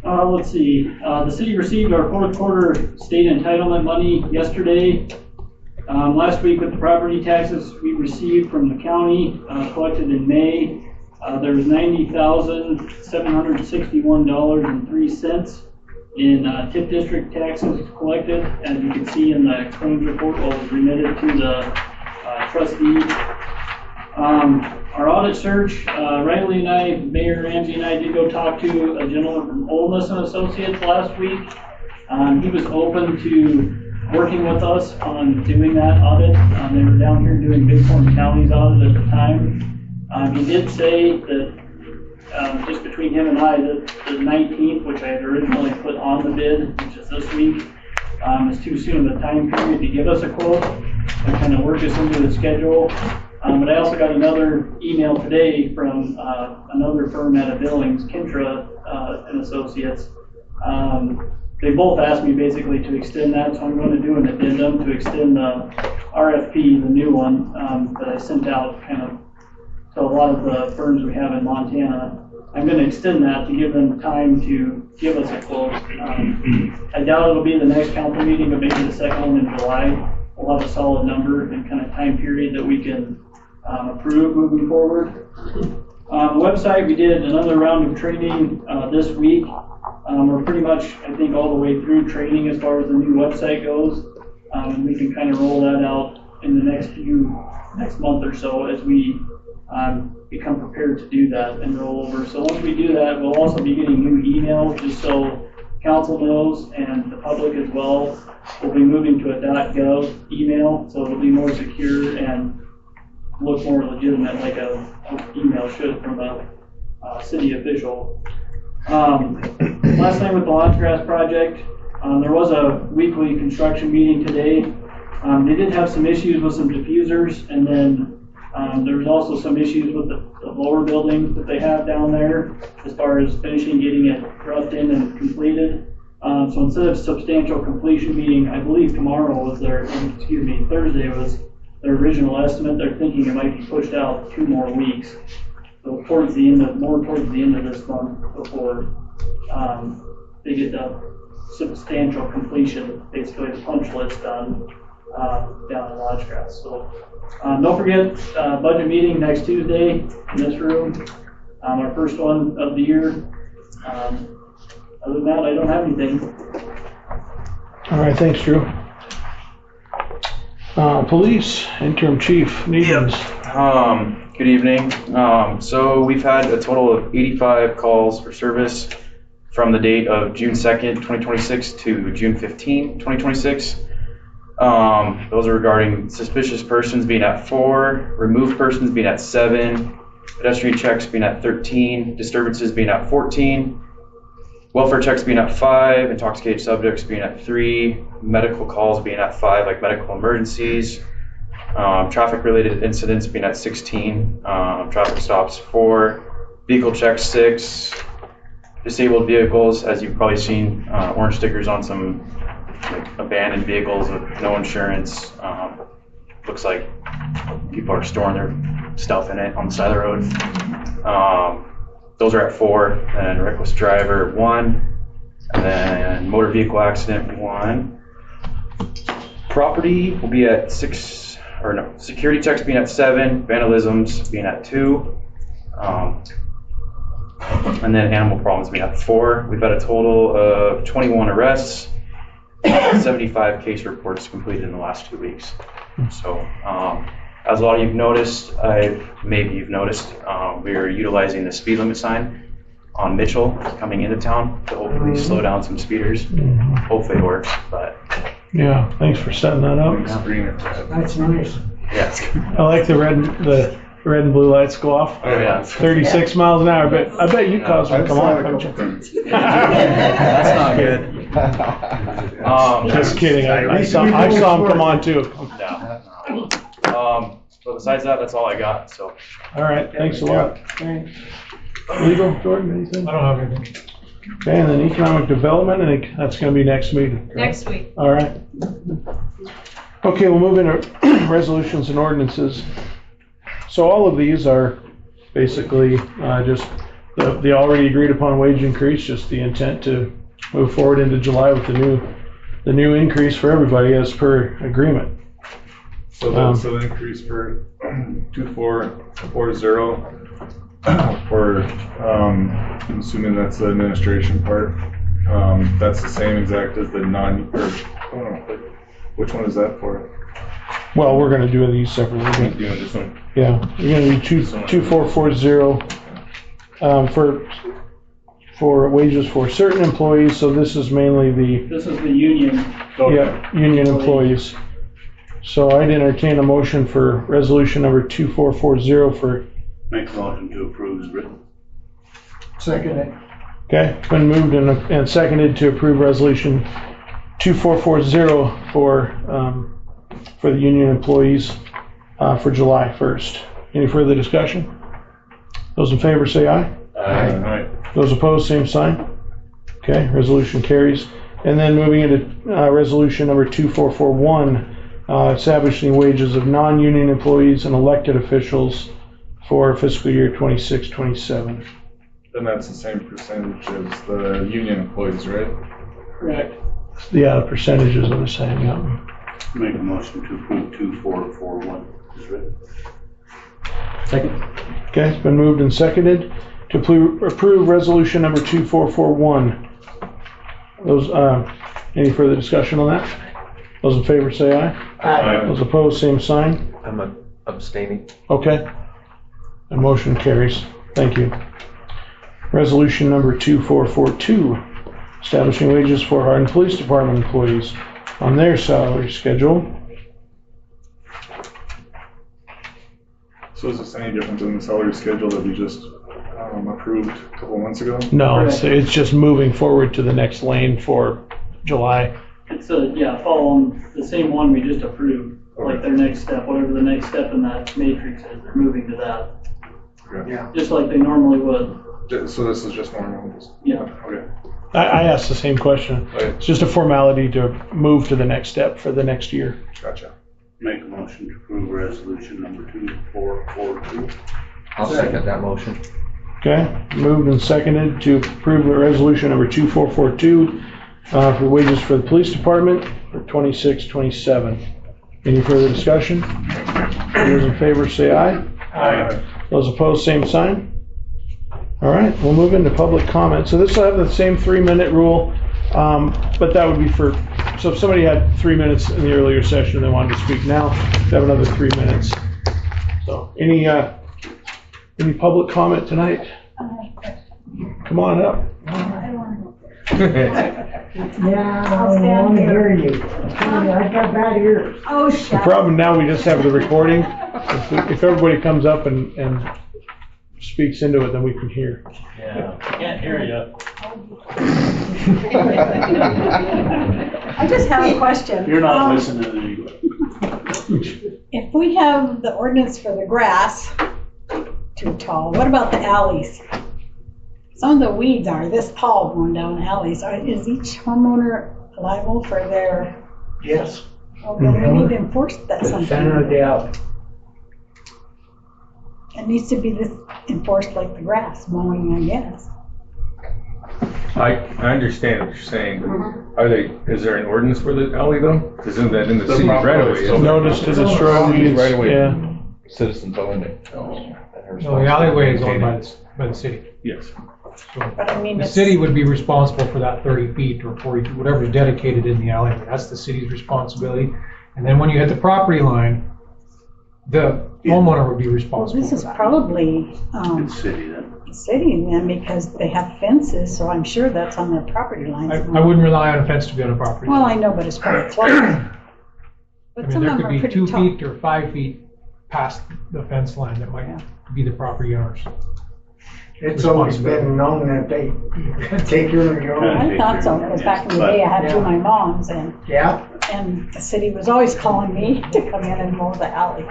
Let's see, the city received our fourth quarter state entitlement money yesterday. Last week with the property taxes we received from the county, collected in May, there was $90,761.03 in TIP district taxes collected. As you can see in the claims report, what was remitted to the trustee. Our audit search, Riley and I, Mayor Ramsey and I did go talk to a gentleman from Oldness and Associates last week. He was open to working with us on doing that audit. They were down here doing Bighorn County's audit at the time. He did say that, just between him and I, that the 19th, which I had originally put on the bid, which is this week, is too soon of a time period to give us a quote and kind of work us into the schedule. But I also got another email today from another firm out of Billings, Kintra and Associates. They both asked me basically to extend that, so I'm going to do an addendum to extend the RFP, the new one, that I sent out kind of to a lot of the firms we have in Montana. I'm going to extend that to give them time to give us a quote. I doubt it'll be the next council meeting, but maybe the second one in July. We'll have a solid number and kind of time period that we can approve moving forward. On the website, we did another round of training this week. We're pretty much, I think, all the way through training as far as the new website goes. And we can kind of roll that out in the next month or so as we become prepared to do that and roll over. So once we do that, we'll also be getting new emails, just so council knows and the public as well. We'll be moving to a .gov email, so it'll be more secure and look more legitimate, like an email should from a city official. Last thing with the launch grass project, there was a weekly construction meeting today. They did have some issues with some diffusers, and then there was also some issues with the lower building that they have down there as far as finishing, getting it roughed in and completed. So instead of substantial completion meeting, I believe Thursday was their original estimate. They're thinking it might be pushed out 2 more weeks. So towards the end of this month before they get the substantial completion, basically the punch list done down in Lodge Grass. So don't forget, budget meeting next Tuesday in this room, our first one of the year. Other than that, I don't have anything. All right, thanks, Drew. Police, interim chief, meetings. Good evening. So we've had a total of 85 calls for service from the date of June 2nd, 2026 to June 15, 2026. Those are regarding suspicious persons being at 4, removed persons being at 7, pedestrian checks being at 13, disturbances being at 14, welfare checks being at 5, intoxicated subjects being at 3, medical calls being at 5, like medical emergencies, traffic related incidents being at 16, traffic stops 4, vehicle checks 6, disabled vehicles, as you've probably seen, orange stickers on some like abandoned vehicles with no insurance. Looks like people are storing their stuff in it on the side of the road. Those are at 4, and reckless driver 1, and then motor vehicle accident 1. Property will be at 6, or no, security checks being at 7, vandalisms being at 2, and then animal problems being at 4. We've had a total of 21 arrests, 75 case reports completed in the last 2 weeks. So, as a lot of you've noticed, maybe you've noticed, we are utilizing the speed limit sign on Mitchell coming into town to hopefully slow down some speeders. Hopefully it works, but. Yeah, thanks for setting that up. That's nice. Yeah. I like the red and blue lights go off. Oh yeah. 36 miles an hour, but I bet you caused them to come on, don't you? That's not good. Just kidding. I saw them come on too. No. But besides that, that's all I got. So. All right, thanks a lot. Thanks. Legal, Jordan, anything? I don't have anything. Okay, and then economic development, I think that's gonna be next meeting. correct? Next week. All right. Okay, we'll move into resolutions and ordinances. So all of these are basically just the already agreed upon wage increase, just the intent to move forward into July with the new increase for everybody as per agreement. So the increase for 2440 for, I'm assuming that's the administration part. That's the same exact as the which one is that for? Well, we're gonna do these separately. Doing this one? Yeah, you're gonna do 2440 for wages for certain employees, so this is mainly This is the union. union employees. So I'd entertain a motion for resolution number 2440 for, Make a motion to approve is written. Second it. okay, it's been moved and seconded to approve resolution 2440 for the union employees for July 1st. Any further discussion? Those in favor say aye. Aye. Those opposed, same sign. Okay, resolution carries. And then moving into resolution number 2441, establishing wages of non-union employees and elected officials for fiscal year 26-27. And that's the same percentage as the union employees, right? Correct. Yeah, the percentages are the same, yeah. Make a motion to approve 2441 is written. Second. Okay, it's been moved and seconded to approve resolution number 2441. Those, any further discussion on that? Those in favor say aye. Aye. Those opposed, same sign. I'm abstaining. Okay. And motion carries. Thank you. Resolution number 2442, establishing wages for Hardin Police Department employees on their salary schedule. So is this any different than the salary schedule that we just approved a couple months ago? No, it's just moving forward to the next lane for July. It's following the same one we just approved, like their next step, whatever the next step in that matrix is, they're moving to that. Okay. Yeah. Just like they normally would. So this is just normal? Yeah. Okay. I asked the same question. Right. It's just a formality to move to the next step for the next year. Gotcha. Make a motion to approve resolution number 2442. I'll second that motion. Okay, moved and seconded to approve resolution number 2442 for wages for the police department for 26-27. Any further discussion? Those in favor say aye. Aye. Those opposed, same sign. All right, we'll move into public comment. So this will have the same 3-minute rule, but that would be so if somebody had 3 minutes in the earlier session and they wanted to speak now, they have another 3 minutes. So any public comment tonight? Come on up. Yeah, I want to hear you. I got bad ears. Oh, The shut up. problem now, we just have the recording. If everybody comes up and speaks into it, then we can hear. Yeah, can't hear you. I just have a question. You're not listening to me. If we have the ordinance for the grass too tall, what about the alleys? Some of the weeds are this tall going down alleys. Is each homeowner liable for their, Yes. well, then we need to enforce that The center of something. the alley. It needs to be this enforced like the grass mowing, I guess. I understand what you're saying, but is there an ordinance for the alley though? Isn't that in the city right away? Notice to destroy weeds, Right away. yeah. Citizens own it. No, the alleyway is owned by the city. Yes. But I mean, The it's. city would be responsible for that 30 feet or 40 feet, whatever's dedicated in the alleyway. That's the city's responsibility. And then when you hit the property line, the homeowner would be Well, responsible this for is that. probably, It's city then. city then, because they have fences, so I'm sure that's on their property lines. I wouldn't rely on a fence to be on a property. Well, I know, but it's probably close. I But mean, some there of them could are be pretty 2 tall. feet or 5 feet past the fence line that might be the property owners. It's always been known that they take care of your own. I thought so, because back in the day I had two of my moms and Yeah, And the city was always calling me to come in and mow the alley.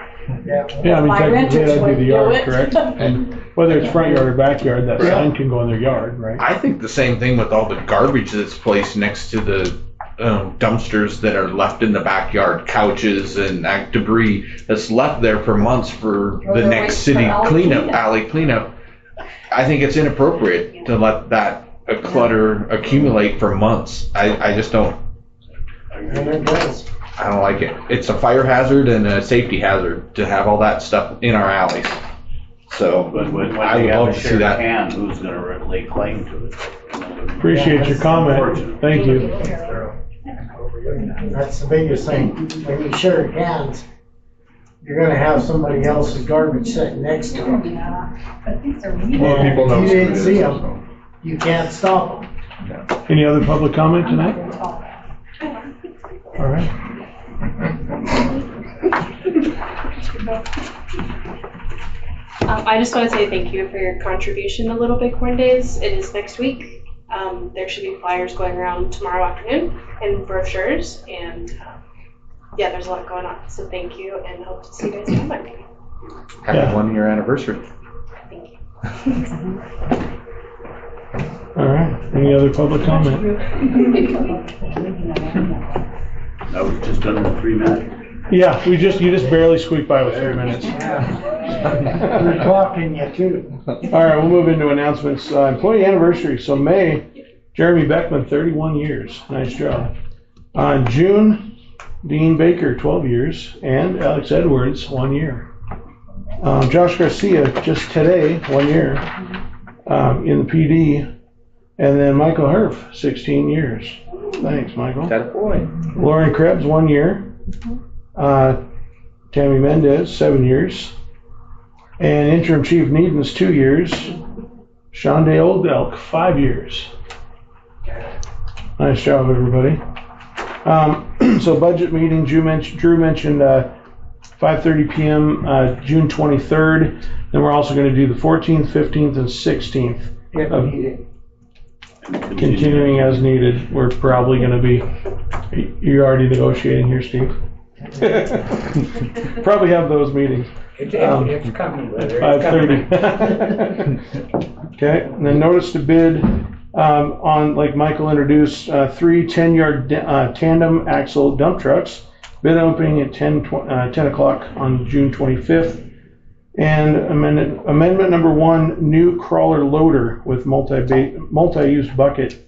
Yeah, I mean, My technically renters that'd be would the do yard, it. correct? And whether it's front yard or backyard, that sign can go in their yard, right? I think the same thing with all the garbage that's placed next to the dumpsters that are left in the backyard, couches and that debris that's left there for months for Or the they're next waiting for city alley alley cleanup. I think it's inappropriate to let that clutter accumulate for months. I just don't. And it does. I don't like it. It's a fire hazard and a safety hazard to have all that stuff in our alleys. So But when I they would have love a to see shared that. can, who's gonna lay claim to it? Appreciate your comment. Thank you. That's the biggest thing. When you share cans, you're gonna have somebody else's garbage sitting next to it. Yeah, but these are weeds. Well, people And know if you didn't who it see is, them, you can't stop them. Any other public comment tonight? All right. I just want to say thank you for your contribution to Little Bighorn Days. It is next week. There should be flyers going around tomorrow afternoon and brochures, and yeah, there's a lot going on. So thank you, and hope to see you guys on Monday. Happy 1 year anniversary. Thank you. All right. Any other public comment? I was just under 3 minutes. Yeah, you just barely squeaked by with 3 minutes. We're talking you too. All right, we'll move into announcements. Employee anniversary. So May, Jeremy Beckman, 31 years. Nice job. June, Dean Baker, 12 years. And Alex Edwards, 1 year. Josh Garcia, just today, 1 year in the PD. And then Michael Herf, 16 years. Thanks, Michael. That boy. Lauren Krebs, 1 year. Tammy Mendez, 7 years. And interim chief Needens, 2 years. Shonda Old Elk, 5 years. Nice job, everybody. So budget meeting, Drew mentioned 5:30 p.m. June 23rd. Then we're also going to do the 14th, 15th, and 16th. If needed. Continuing as needed. We're probably going to be. You're already negotiating here, Steve. Probably have those meetings. It's coming. At 5:30. Okay, and then notice to bid on, like Michael introduced, 3 10-yard tandem axle dump trucks. Bid opening at 10 o'clock on June 25th. And amendment number 1, new crawler loader with multi-use bucket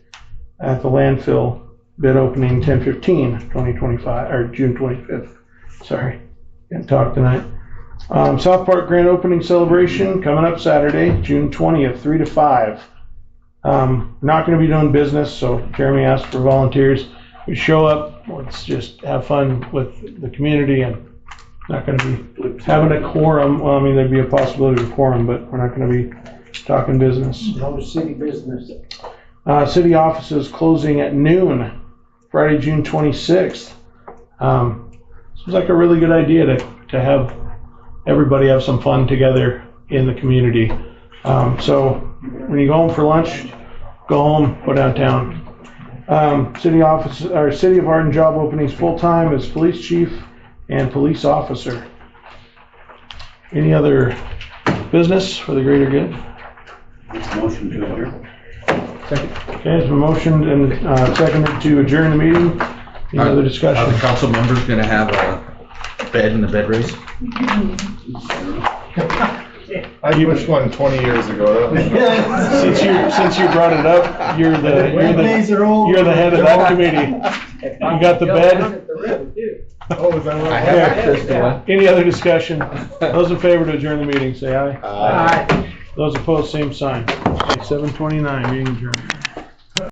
at the landfill. Bid opening 10/15/2025, or June 25th. Sorry, can't talk tonight. South Park grand opening celebration coming up Saturday, June 20th, 3 to 5. Not going to be doing business, so Jeremy asked for volunteers. We show up, let's just have fun with the community, and not going to be having a quorum. Well, I mean, there'd be a possibility of a quorum, but we're not going to be talking business. No city business. City offices closing at noon, Friday, June 26th. Seems like a really good idea to have everybody have some fun together in the community. So when you go home for lunch, go home, go downtown. City office, or City of Arden job openings full-time is police chief and police officer. Any other business for the greater good? Motion to adjourn. Okay, it's been motioned and seconded to adjourn the meeting. Any other discussion? Are the council members going to have a bed in the bed race? I pushed one 20 years ago. Since you brought it up, you're the head of that committee. You got the bed? Oh, is that what? I have access to one. Any other discussion? Those in favor to adjourn the meeting, say aye. Aye. Those opposed, same sign. 7:29, meeting adjourned.